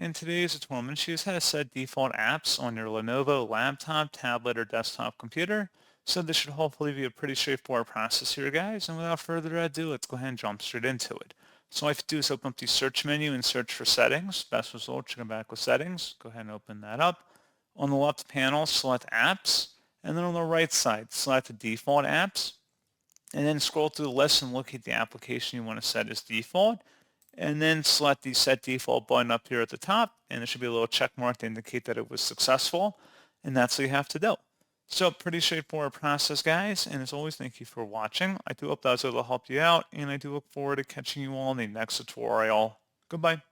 In today's tutorial, I'm going to show you how to set default apps on your Lenovo laptop, tablet, or desktop computer. So this should hopefully be a pretty straightforward process here, guys. And without further ado, let's go ahead and jump straight into it. So all I have to do is open up the search menu and search for settings. Best result, you come back with settings. Go ahead and open that up. On the left panel, select apps. And then on the right side, select the default apps. And then scroll through the list and look at the application you want to set as default. And then select the Set Default button up here at the top, and there should be a little check mark to indicate that it was successful, and that's what you have to do. So pretty straightforward process, guys, and as always, thank you for watching. I do hope that was able to help you out, and I do look forward to catching you all in the next tutorial. Goodbye.